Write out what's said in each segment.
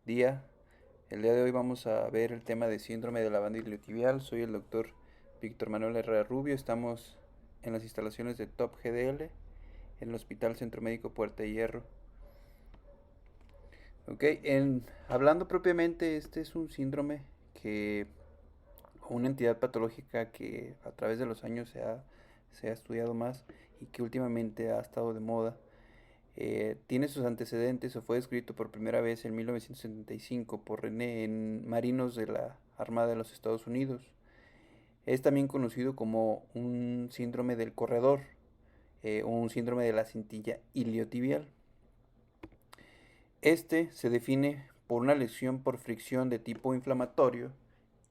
Día. El día de hoy vamos a ver el tema de síndrome de la banda iliotibial. Soy el doctor Víctor Manuel Herrera Rubio. Estamos en las instalaciones de Top GDL en el Hospital Centro Médico Puerta de Hierro. Hablando propiamente, este es un síndrome una entidad patológica que a través de los años se ha estudiado más y que últimamente ha estado de moda. Tiene sus antecedentes o fue descrito por primera vez en 1975 por René en marinos de la Armada de los Estados Unidos. Es también conocido como un síndrome del corredor o un síndrome de la cintilla iliotibial. Este se define por una lesión por fricción de tipo inflamatorio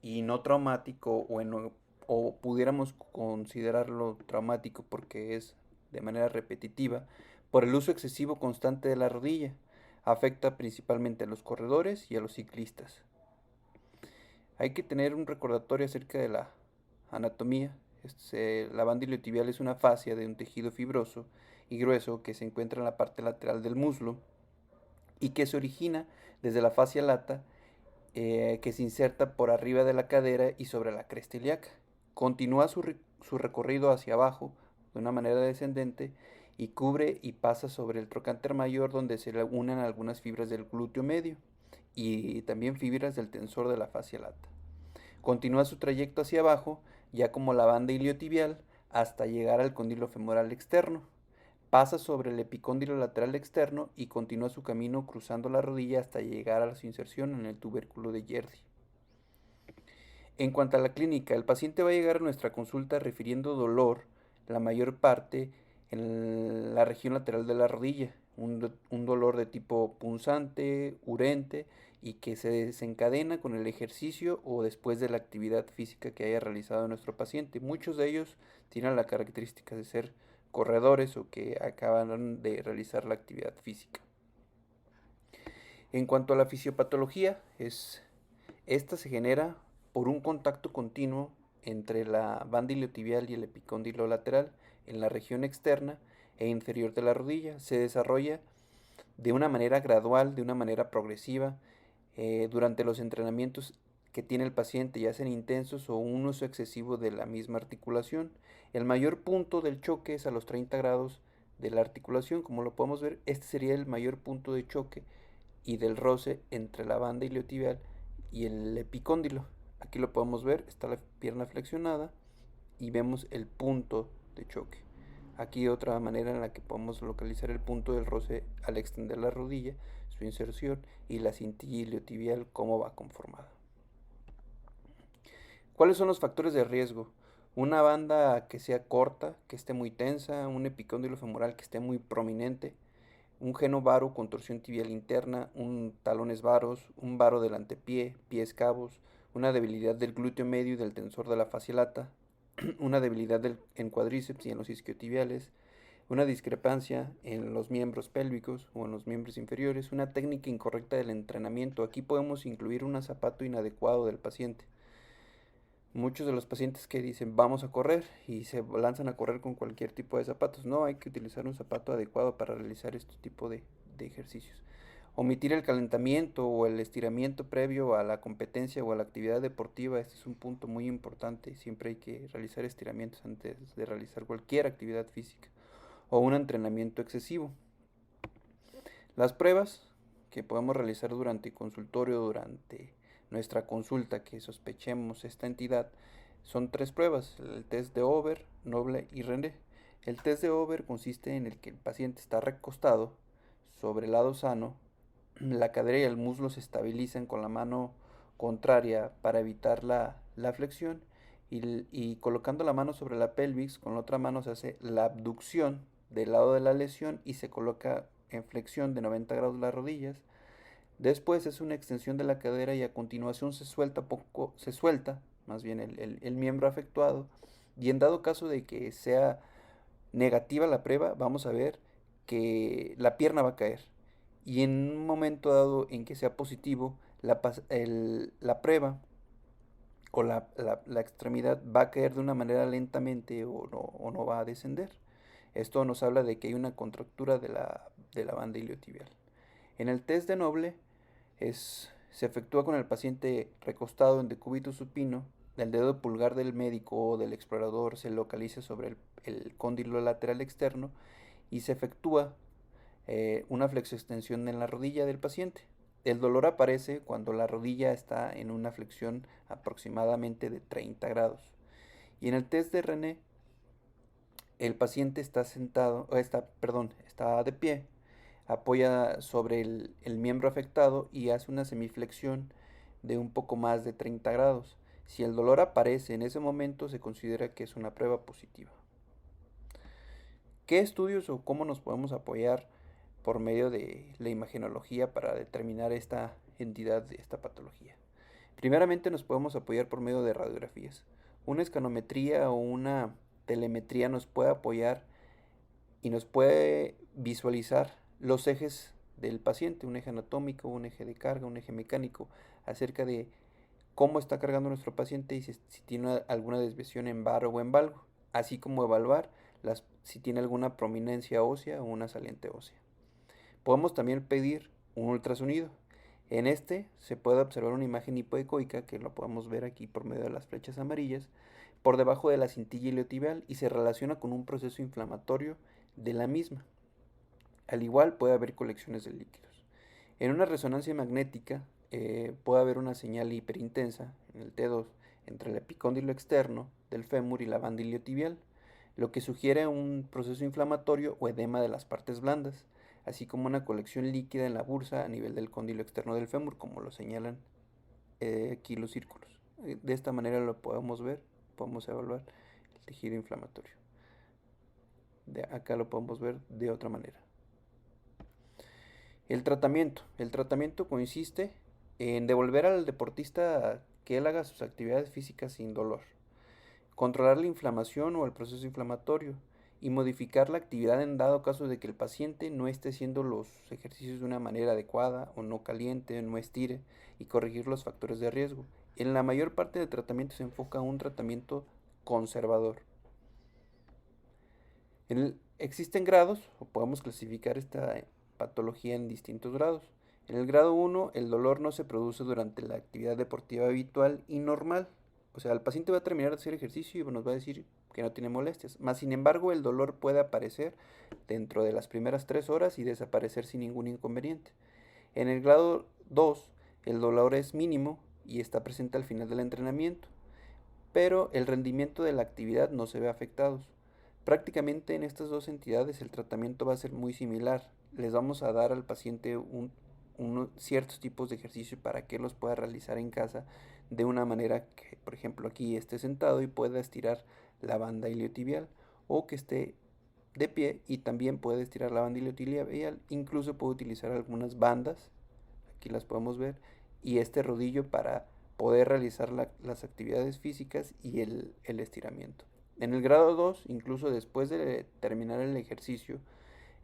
y no traumático o pudiéramos considerarlo traumático porque es de manera repetitiva por el uso excesivo constante de la rodilla. Afecta principalmente a los corredores y a los ciclistas. Hay que tener un recordatorio acerca de la anatomía. La banda iliotibial es una fascia de un tejido fibroso y grueso que se encuentra en la parte lateral del muslo y que se origina desde la fascia lata que se inserta por arriba de la cadera y sobre la cresta ilíaca. Continúa su recorrido hacia abajo de una manera descendente y cubre y pasa sobre el trocánter mayor donde se le unen algunas fibras del glúteo medio y también fibras del tensor de la fascia lata. Continúa su trayecto hacia abajo, ya como la banda iliotibial, hasta llegar al cóndilo femoral externo. Pasa sobre el epicóndilo lateral externo y continúa su camino cruzando la rodilla hasta llegar a su inserción en el tubérculo de Yerdi. En cuanto a la clínica, el paciente va a llegar a nuestra consulta refiriendo dolor, la mayor parte en la región lateral de la rodilla, un dolor de tipo punzante, urente y que se desencadena con el ejercicio o después de la actividad física que haya realizado nuestro paciente. Muchos de ellos tienen la característica de ser corredores o que acaban de realizar la actividad física. En cuanto a la fisiopatología, esta se genera por un contacto continuo entre la banda iliotibial y el epicóndilo lateral en la región externa e inferior de la rodilla. Se desarrolla de una manera gradual, de una manera progresiva, durante los entrenamientos que tiene el paciente, ya sean intensos o un uso excesivo de la misma articulación. El mayor punto del choque es a los 30 grados de la articulación, como lo podemos ver, este sería el mayor punto de choque y del roce entre la banda iliotibial y el epicóndilo. Aquí lo podemos ver, está la pierna flexionada y vemos el punto de choque. Aquí otra manera en la que podemos localizar el punto del roce al extender la rodilla, su inserción y la cintilla iliotibial, cómo va conformada. ¿Cuáles son los factores de riesgo? Una banda que sea corta, que esté muy tensa, un epicóndilo femoral que esté muy prominente, un geno varo con torsión tibial interna, un talones varos, un varo del antepié, pies cabos, una debilidad del glúteo medio y del tensor de la fascia lata, una debilidad en cuádriceps y en los isquiotibiales, una discrepancia en los miembros pélvicos o en los miembros inferiores, una técnica incorrecta del entrenamiento. Aquí podemos incluir un zapato inadecuado del paciente. Muchos de los pacientes que dicen vamos a correr y se lanzan a correr con cualquier tipo de zapatos. No, hay que utilizar un zapato adecuado para realizar este tipo de ejercicios. Omitir el calentamiento o el estiramiento previo a la competencia o a la actividad deportiva, este es un punto muy importante. Siempre hay que realizar estiramientos antes de realizar cualquier actividad física o un entrenamiento excesivo. Las pruebas que podemos realizar durante el consultorio, durante nuestra consulta que sospechemos esta entidad, son tres pruebas: el test de Over, Noble y René. El test de Over consiste en el que el paciente está recostado sobre el lado sano, la cadera y el muslo se estabilizan con la mano contraria para evitar la flexión y colocando la mano sobre la pelvis, con la otra mano se hace la abducción del lado de la lesión y se coloca en flexión de 90 grados las rodillas. Después es una extensión de la cadera y a continuación se suelta más bien el miembro afectuado. Y en dado caso de que sea negativa la prueba, vamos a ver que la pierna va a caer. Y en un momento dado en que sea positivo, la prueba o la extremidad va a caer de una manera lentamente o no va a descender. Esto nos habla de que hay una contractura de la banda iliotibial. En el test de Noble Se efectúa con el paciente recostado en decúbito supino. El dedo pulgar del médico o del explorador se localiza sobre el cóndilo lateral externo y se efectúa una flexoextensión en la rodilla del paciente. El dolor aparece cuando la rodilla está en una flexión aproximadamente de 30 grados. Y en el test de René, el paciente está está de pie, apoya sobre el miembro afectado y hace una semiflexión de un poco más de 30 grados. Si el dolor aparece en ese momento, se considera que es una prueba positiva. ¿Qué estudios o cómo nos podemos apoyar por medio de la imagenología para determinar esta entidad de esta patología? Primeramente nos podemos apoyar por medio de radiografías. Una escanometría o una telemetría nos puede apoyar y nos puede visualizar los ejes del paciente, un eje anatómico, un eje de carga, un eje mecánico, acerca de cómo está cargando nuestro paciente y si tiene alguna desviación en varo o en valgo, así como evaluar si tiene alguna prominencia ósea o una saliente ósea. Podemos también pedir un ultrasonido. En este se puede observar una imagen hipoecoica, que lo podemos ver aquí por medio de las flechas amarillas, por debajo de la cintilla iliotibial y se relaciona con un proceso inflamatorio de la misma. Al igual puede haber colecciones de líquidos. En una resonancia magnética puede haber una señal hiperintensa en el T2 entre el epicóndilo externo del fémur y la banda iliotibial, lo que sugiere un proceso inflamatorio o edema de las partes blandas, así como una colección líquida en la bursa a nivel del cóndilo externo del fémur, como lo señalan aquí los círculos. De esta manera lo podemos ver, podemos evaluar el tejido inflamatorio. Acá lo podemos ver de otra manera. El tratamiento. El tratamiento consiste en devolver al deportista que él haga sus actividades físicas sin dolor, controlar la inflamación o el proceso inflamatorio y modificar la actividad en dado caso de que el paciente no esté haciendo los ejercicios de una manera adecuada o no caliente, no estire, y corregir los factores de riesgo. En la mayor parte del tratamiento se enfoca a un tratamiento conservador. Existen grados, o podemos clasificar esta patología en distintos grados. En el grado 1, el dolor no se produce durante la actividad deportiva habitual y normal. O sea, el paciente va a terminar de hacer ejercicio y nos va a decir que no tiene molestias. Más sin embargo, el dolor puede aparecer dentro de las primeras 3 horas y desaparecer sin ningún inconveniente. En el grado 2, el dolor es mínimo y está presente al final del entrenamiento, pero el rendimiento de la actividad no se ve afectado. Prácticamente en estas dos entidades el tratamiento va a ser muy similar. Les vamos a dar al paciente ciertos tipos de ejercicio para que los pueda realizar en casa de una manera que, por ejemplo, aquí esté sentado y pueda estirar la banda iliotibial, o que esté de pie y también puede estirar la banda iliotibial. Incluso puede utilizar algunas bandas, aquí las podemos ver, y este rodillo para poder realizar las actividades físicas y el estiramiento. En el grado 2, incluso después de terminar el ejercicio,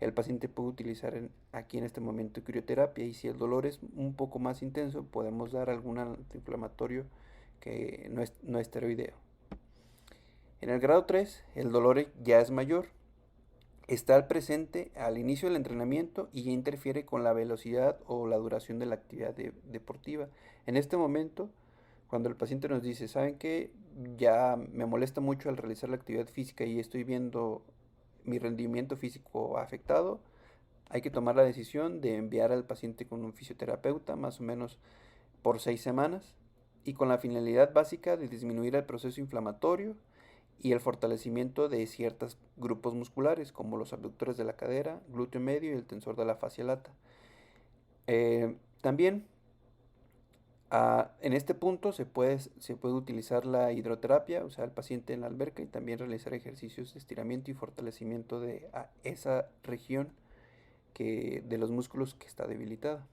el paciente puede utilizar aquí en este momento crioterapia, y si el dolor es un poco más intenso, podemos dar algún antiinflamatorio que no esteroideo. En el grado 3, el dolor ya es mayor, está presente al inicio del entrenamiento y ya interfiere con la velocidad o la duración de la actividad deportiva. En este momento, cuando el paciente nos dice, ¿saben qué? Ya me molesta mucho al realizar la actividad física y estoy viendo mi rendimiento físico afectado, hay que tomar la decisión de enviar al paciente con un fisioterapeuta más o menos por 6 semanas y con la finalidad básica de disminuir el proceso inflamatorio y el fortalecimiento de ciertos grupos musculares como los abductores de la cadera, glúteo medio y el tensor de la fascia lata. También en este punto se puede utilizar la hidroterapia, o sea, el paciente en la alberca, y también realizar ejercicios de estiramiento y fortalecimiento de esa región de los músculos que está debilitada.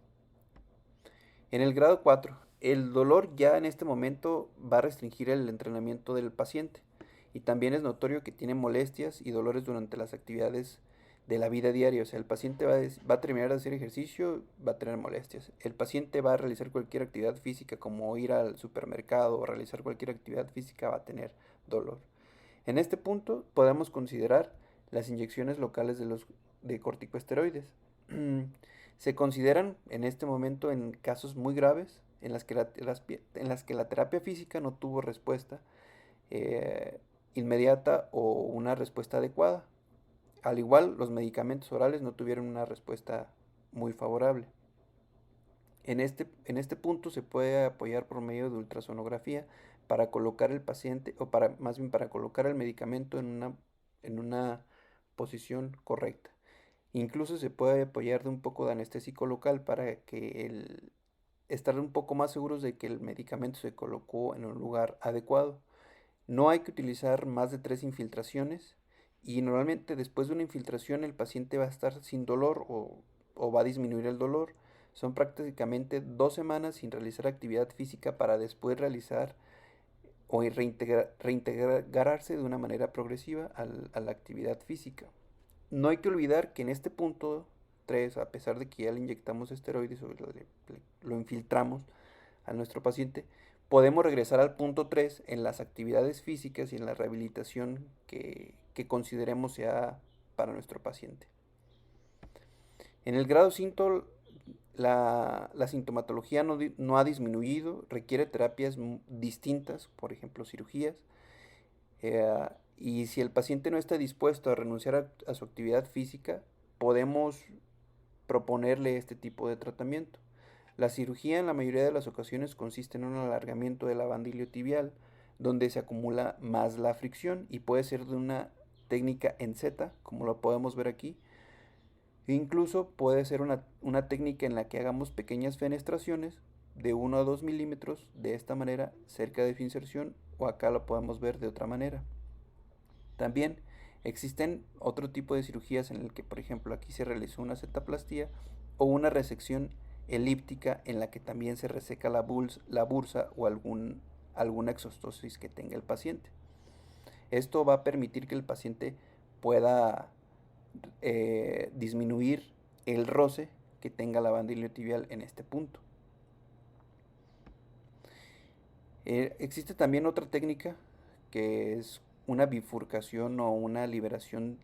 En el grado 4, el dolor ya en este momento va a restringir el entrenamiento del paciente y también es notorio que tiene molestias y dolores durante las actividades de la vida diaria. O sea, el paciente va a terminar de hacer ejercicio, va a tener molestias. El paciente va a realizar cualquier actividad física como ir al supermercado o realizar cualquier actividad física, va a tener dolor. En este punto podemos considerar las inyecciones locales de corticosteroides. Se consideran en este momento en casos muy graves en en las que la terapia física no tuvo respuesta eh, inmediata o una respuesta adecuada. Al igual, los medicamentos orales no tuvieron una respuesta muy favorable. En este punto se puede apoyar por medio de ultrasonografía para colocar el paciente, o para, más bien para colocar el medicamento en una posición correcta. Incluso se puede apoyar de un poco de anestésico local para que estar un poco más seguros de que el medicamento se colocó en un lugar adecuado. No hay que utilizar más de 3 infiltraciones y normalmente después de una infiltración el paciente va a estar sin dolor o va a disminuir el dolor. Son prácticamente 2 semanas sin realizar actividad física para después realizar o reintegrarse de una manera progresiva a la actividad física. No hay que olvidar que en este punto 3, a pesar de que ya le inyectamos esteroides o lo infiltramos a nuestro paciente, podemos regresar al punto 3 en las actividades físicas y en la rehabilitación que consideremos sea para nuestro paciente. En el grado 5, la sintomatología no ha disminuido, requiere terapias distintas, por ejemplo cirugías, eh, y si el paciente no está dispuesto a renunciar a su actividad física, podemos proponerle este tipo de tratamiento. La cirugía en la mayoría de las ocasiones consiste en un alargamiento de la banda iliotibial, donde se acumula más la fricción y puede ser de una técnica en Z, como lo podemos ver aquí. E incluso puede ser una técnica en la que hagamos pequeñas fenestraciones de 1 a 2 milímetros de esta manera cerca de su inserción, o acá lo podemos ver de otra manera. También existen otro tipo de cirugías en el que, por ejemplo, aquí se realizó una cetoplastía o una resección elíptica en la que también se reseca la bursa o alguna exostosis que tenga el paciente. Esto va a permitir que el paciente pueda disminuir el roce que tenga la banda iliotibial en este punto. Existe también otra técnica que es una bifurcación o una liberación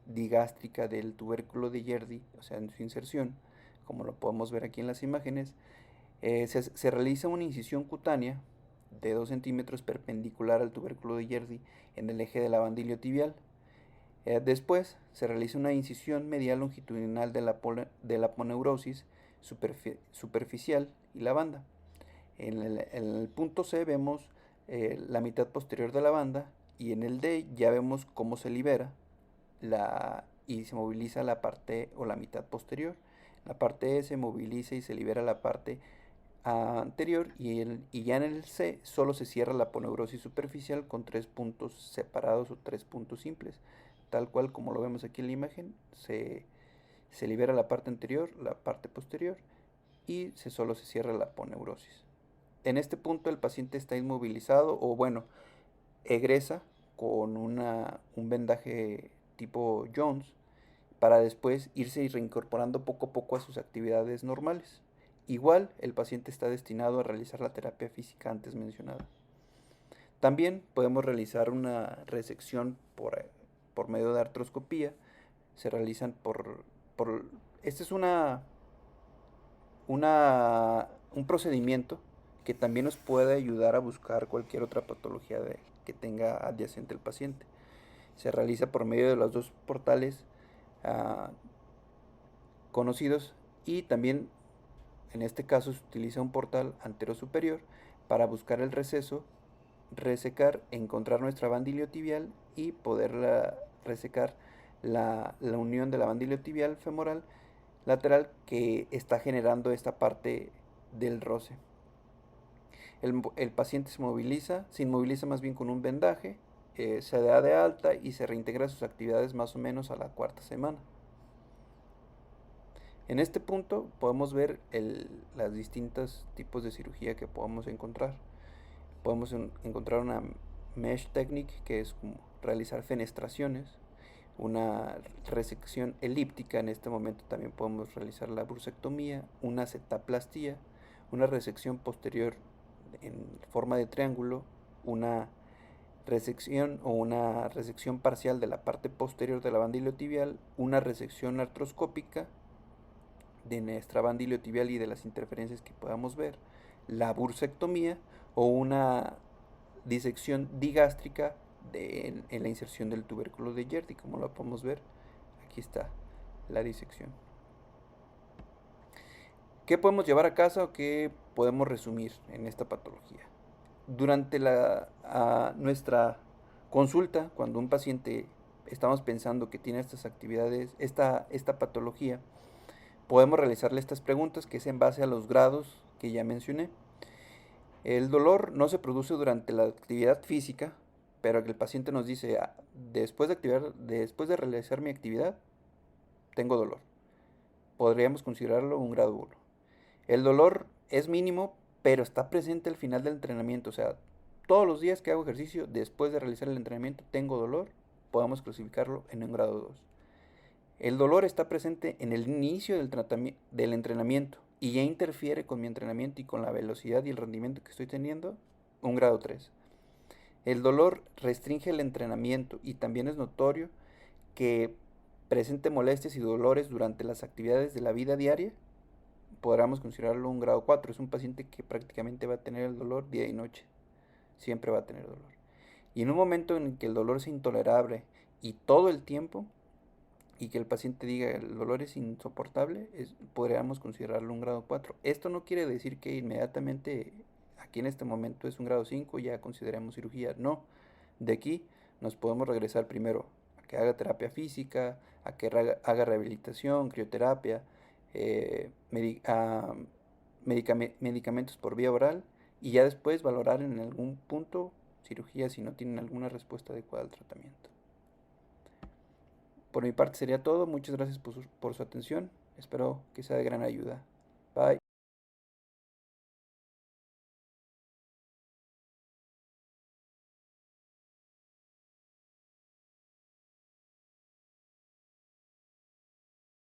digástrica del tubérculo de Yerdi, o sea, en su inserción, como lo podemos ver aquí en las imágenes. Se realiza una incisión cutánea de 2 centímetros perpendicular al tubérculo de Yerdi en el eje de la banda iliotibial. Después se realiza una incisión medial longitudinal de la aponeurosis superficial y la banda. En el punto C vemos la mitad posterior de la banda, y en el D ya vemos cómo se libera y se moviliza la parte o la mitad posterior. La parte E se moviliza y se libera la parte anterior, y ya en el C solo se cierra la aponeurosis superficial con 3 puntos separados o 3 puntos simples. Tal cual como lo vemos aquí en la imagen, se libera la parte anterior, la parte posterior, y solo se cierra la aponeurosis. En este punto el paciente está inmovilizado, o bueno, egresa con un vendaje tipo Jones, para después irse reincorporando poco a poco a sus actividades normales. Igual, el paciente está destinado a realizar la terapia física antes mencionada. También podemos realizar una resección por medio de artroscopía. Se realizan por este es un procedimiento que también nos puede ayudar a buscar cualquier otra patología que tenga adyacente el paciente. Se realiza por medio de los dos portales uh, conocidos, y también en este caso se utiliza un portal antero-superior para buscar el receso, resecar, encontrar nuestra banda iliotibial y poderla resecar la unión de la banda iliotibial femoral lateral que está generando esta parte del roce. El paciente se inmoviliza más bien con un vendaje, se da de alta y se reintegra a sus actividades más o menos a la 4ª semana. En este punto podemos ver los distintos tipos de cirugía que podemos encontrar. Podemos encontrar una mesh technique, que es como realizar fenestraciones, una resección elíptica. En este momento también podemos realizar la bursectomía, una cetoplastía, una resección posterior en forma de triángulo, una resección o una resección parcial de la parte posterior de la banda iliotibial, una resección artroscópica, de nuestra banda iliotibial y de las interferencias que podamos ver, la bursectomía o una disección digástrica en la inserción del tubérculo de Yerdi, como lo podemos ver. Aquí está la disección. ¿Qué podemos llevar a casa o qué podemos resumir en esta patología? Durante nuestra consulta, cuando un paciente estamos pensando que tiene estas actividades, esta patología, podemos realizarle estas preguntas que es en base a los grados que ya mencioné. El dolor no se produce durante la actividad física, pero que el paciente nos dice, después de realizar mi actividad, tengo dolor. Podríamos considerarlo un grado 1. El dolor es mínimo, pero está presente al final del entrenamiento. O sea, todos los días que hago ejercicio, después de realizar el entrenamiento, tengo dolor, podemos clasificarlo en un grado 2. El dolor está presente en el inicio del entrenamiento y ya interfiere con mi entrenamiento y con la velocidad y el rendimiento que estoy teniendo, un grado 3. El dolor restringe el entrenamiento y también es notorio que presente molestias y dolores durante las actividades de la vida diaria, podríamos considerarlo un grado 4. Es un paciente que prácticamente va a tener el dolor día y noche. Siempre va a tener dolor. Y en un momento en que el dolor sea intolerable y todo el tiempo, y que el paciente diga el dolor es insoportable, podríamos considerarlo un grado 4. Esto no quiere decir que inmediatamente aquí en este momento es un grado 5 y ya consideramos cirugía. No, de aquí nos podemos regresar primero a que haga terapia física, a que haga rehabilitación, crioterapia, medicamentos por vía oral y ya después valorar en algún punto cirugía si no tienen alguna respuesta adecuada al tratamiento. Por mi parte sería todo. Muchas gracias por su atención. Espero que sea de gran ayuda.